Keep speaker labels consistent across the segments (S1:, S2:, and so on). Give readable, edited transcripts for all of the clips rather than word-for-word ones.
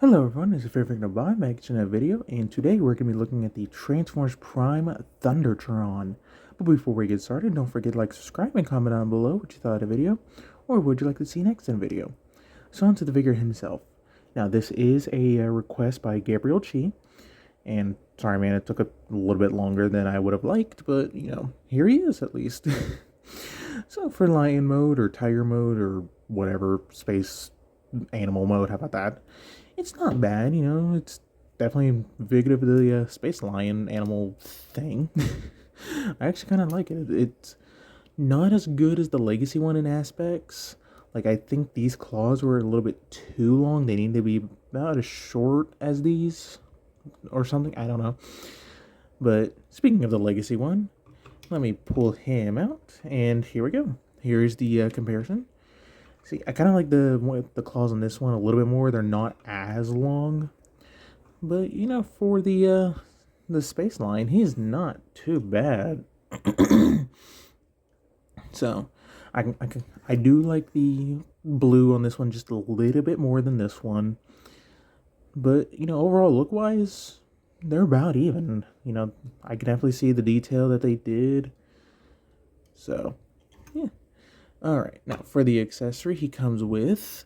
S1: Hello everyone, this is Favorite Bob back to another video, and today we're going to be looking at the Transformers Prime Thundertron. But before we get started, don't forget to like, subscribe, and comment down below what you thought of the video, or what would you like to see next in the video. So on to the figure himself. Now this is a request by Gabriel Chi, and sorry man, it took a little bit longer than I would have liked, but you know, here he is at least. So for lion mode, or tiger mode, or whatever, space animal mode, how about that? It's not bad, you know, it's definitely indicative of the space lion animal thing. I actually kind of like it. It's not as good as the legacy one in aspects. Like, I think these claws were a little bit too long. They need to be about as short as these or something. I don't know. But speaking of the legacy one, let me pull him out, and here we go. Here's the comparison. See, I kind of like the claws on this one a little bit more. They're not as long, but you know, for the space line, he's not too bad. So, I do like the blue on this one just a little bit more than this one, but you know, overall look wise, they're about even. You know, I can definitely see the detail that they did. So, yeah. Alright, now for the accessory, he comes with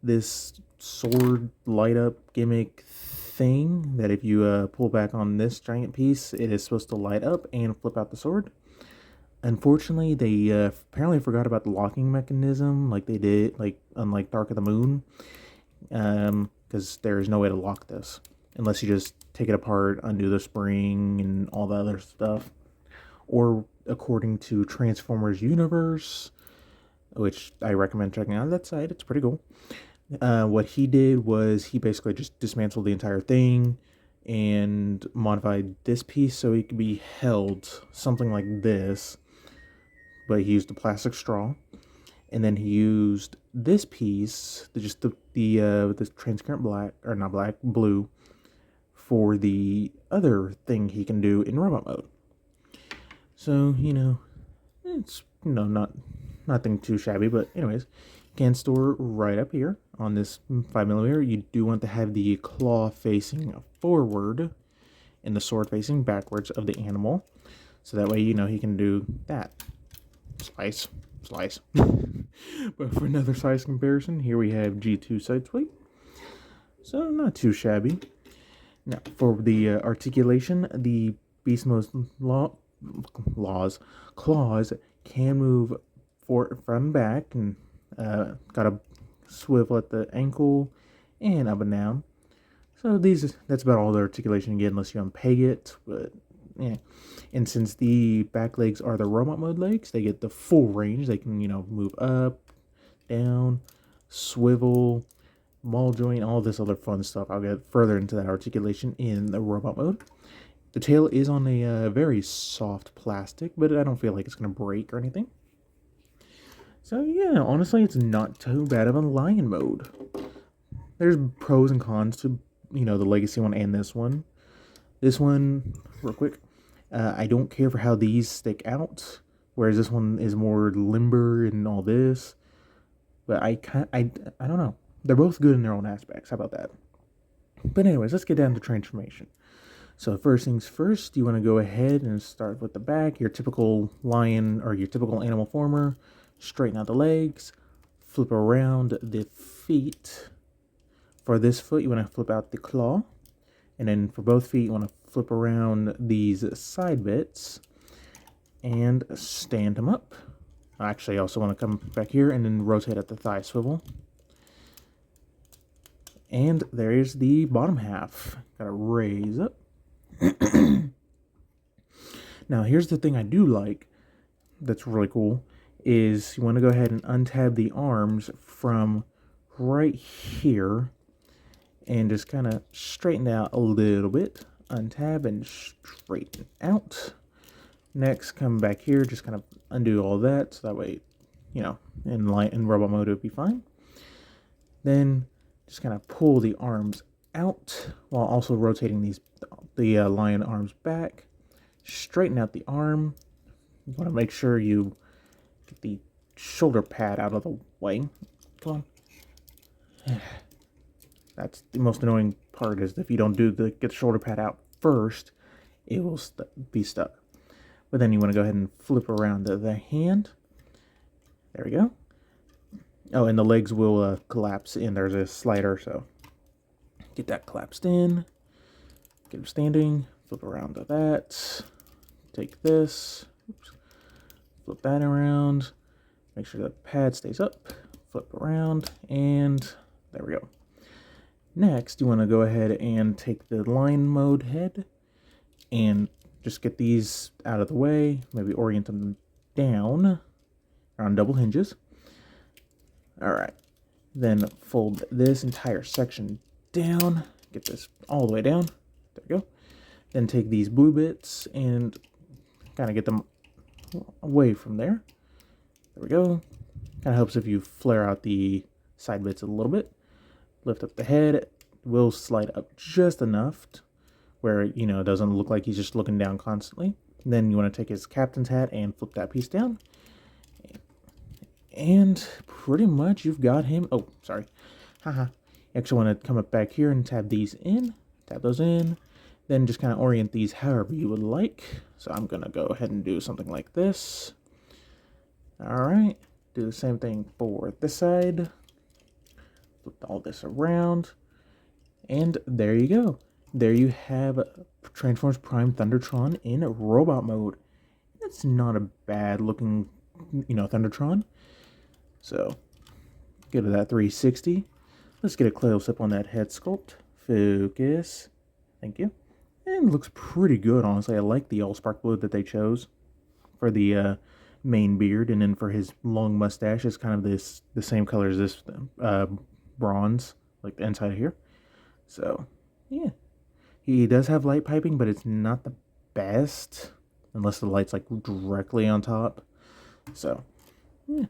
S1: this sword light up gimmick thing that if you pull back on this giant piece, it is supposed to light up and flip out the sword. Unfortunately, they apparently forgot about the locking mechanism like they did, like unlike Dark of the Moon, because there is no way to lock this unless you just take it apart, undo the spring, and all the other stuff. Or according to Transformers Universe, which I recommend checking out that site. It's pretty cool. What he did was he basically just dismantled the entire thing and modified this piece so it could be held something like this, but he used a plastic straw, and then he used this piece, just the transparent black, or not black, blue, for the other thing he can do in robot mode. So, you know, it's, you know, nothing too shabby, but anyways, you can store right up here on this 5mm. You do want to have the claw facing forward and the sword facing backwards of the animal, so that way you know he can do that. Slice. But for another size comparison, here we have G2 side sweep, so not too shabby. Now for the articulation, the beast mode's claws can move front and back, and got a swivel at the ankle and up and down. So that's about all the articulation you get unless you unpeg it, but yeah. And since the back legs are the robot mode legs, they get the full range. They can, you know, move up, down, swivel, ball joint, all this other fun stuff. I'll get further into that articulation in the robot mode. The tail is on a very soft plastic, but I don't feel like it's going to break or anything. So yeah, honestly, it's not too bad of a lion mode. There's pros and cons to, you know, the legacy one and this one. This one, real quick, I don't care for how these stick out, whereas this one is more limber and all this. But I don't know. They're both good in their own aspects. How about that? But anyways, let's get down to transformation. So first things first, you want to go ahead and start with the back, your typical lion or your typical animal former. Straighten out the legs, flip around the feet. For this foot, you want to flip out the claw, and then for both feet, you want to flip around these side bits and stand them up. Actually, I also want to come back here and then rotate at the thigh swivel. And there's the bottom half. Gotta raise up. Now, here's the thing I do like that's really cool, is you want to go ahead and untab the arms from right here and just kind of straighten out a little bit. Untab and straighten out. Next, come back here, just kind of undo all that, so that way, you know, in robot mode it would be fine. Then just kind of pull the arms out while also rotating the lion arms back. Straighten out the arm. You want to make sure you get the shoulder pad out of the way. Come on. That's the most annoying part, is if you don't get the shoulder pad out first, it will be stuck. But then you want to go ahead and flip around the hand. There we go. Oh, and the legs will collapse in. There's a slider, so get that collapsed in. Get it standing. Flip around to that. Take this. Oops. Flip that around. Make sure the pad stays up. Flip around, and there we go. Next, you want to go ahead and take the line mode head and just get these out of the way. Maybe orient them down on double hinges. All right. Then fold this entire section down. Get this all the way down. There we go. Then take these blue bits and kind of get them away from there. There we go. Kind of helps if you flare out the side bits a little bit. Lift up the head. It will slide up just enough where, you know, it doesn't look like he's just looking down constantly. Then you want to take his captain's hat and flip that piece down. And pretty much you've got him. Oh, sorry. Haha. You actually want to come up back here and tab these in. Tab those in. Then just kind of orient these however you would like. So I'm going to go ahead and do something like this. All right. Do the same thing for this side. Flip all this around. And there you go. There you have Transformers Prime Thundertron in robot mode. That's not a bad looking, you know, Thundertron. So, go to that 360. Let's get a close up on that head sculpt. Focus. Thank you. And it looks pretty good, honestly. I like the all-spark blue that they chose for the main beard. And then for his long mustache, it's kind of the same color as this bronze, like the inside of here. So, yeah. He does have light piping, but it's not the best. Unless the light's like directly on top. So, yeah.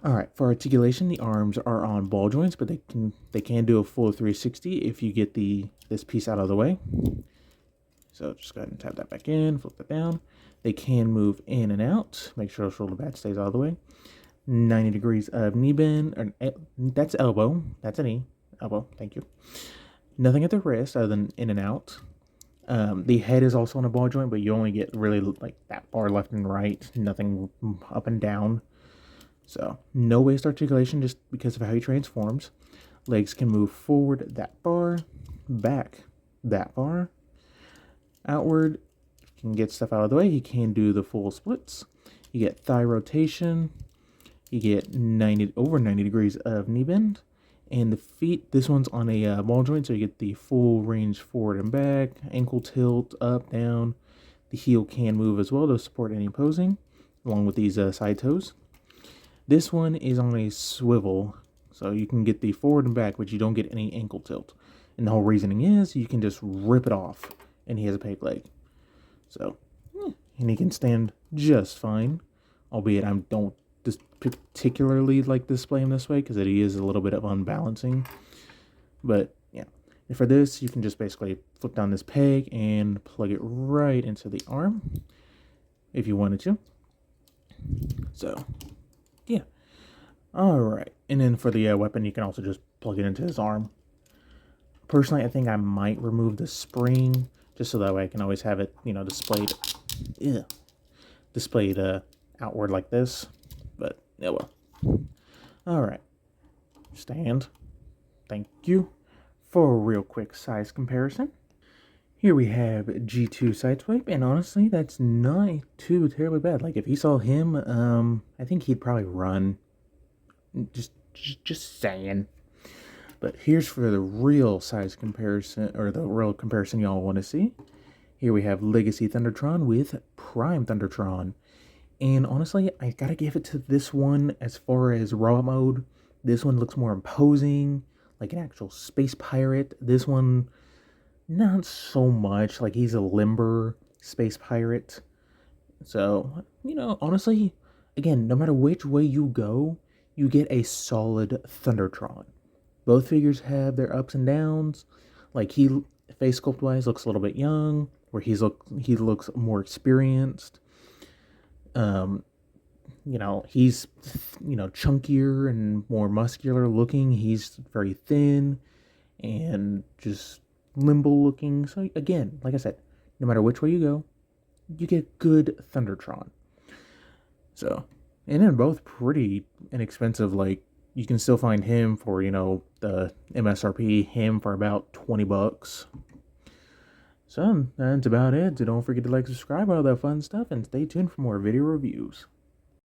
S1: Alright, for articulation, the arms are on ball joints, but they can do a full 360 if you get this piece out of the way. So just go ahead and tap that back in, flip that down. They can move in and out. Make sure the shoulder pad stays out of the way. 90 degrees of knee bend. Or, that's elbow. That's a knee. Elbow, thank you. Nothing at the wrist other than in and out. The head is also on a ball joint, but you only get really like that far left and right. Nothing up and down. So, no waist articulation just because of how he transforms. Legs can move forward that far, back that far, outward. Can get stuff out of the way. He can do the full splits. You get thigh rotation. You get over 90 degrees of knee bend. And the feet, this one's on a ball joint, so you get the full range forward and back. Ankle tilt, up, down. The heel can move as well to support any posing, along with these side toes. This one is on a swivel, so you can get the forward and back, but you don't get any ankle tilt. And the whole reasoning is you can just rip it off, and he has a peg leg. So, and he can stand just fine, albeit I don't just particularly like display him this way because it is a little bit of unbalancing. But yeah, and for this, you can just basically flip down this peg and plug it right into the arm if you wanted to. So, yeah. Alright, and then for the weapon, you can also just plug it into his arm. Personally, I think I might remove the spring, just so that way I can always have it, you know, displayed outward like this. But, yeah, well. Alright. Stand. Thank you. For a real quick size comparison. Here we have G2 Sideswipe, and honestly, that's not too terribly bad. Like, if you saw him, I think he'd probably run. Just saying. But here's for the real size comparison, or the real comparison y'all want to see. Here we have Legacy Thundertron with Prime Thundertron. And honestly, I gotta give it to this one as far as raw mode. This one looks more imposing, like an actual space pirate. This one, not so much. Like, he's a limber space pirate. So, you know, honestly, again, no matter which way you go, you get a solid Thundertron. Both figures have their ups and downs. Like, he, face sculpt wise, looks a little bit young, where he looks more experienced. You know, he's, you know, chunkier and more muscular looking. He's very thin. and just limbo looking. So again, like I said, no matter which way you go, you get good Thundertron. So, and they're both pretty inexpensive. Like, you can still find him for, the MSRP, him for about $20. So, that's about it. So don't forget to like, subscribe, all that fun stuff, and stay tuned for more video reviews.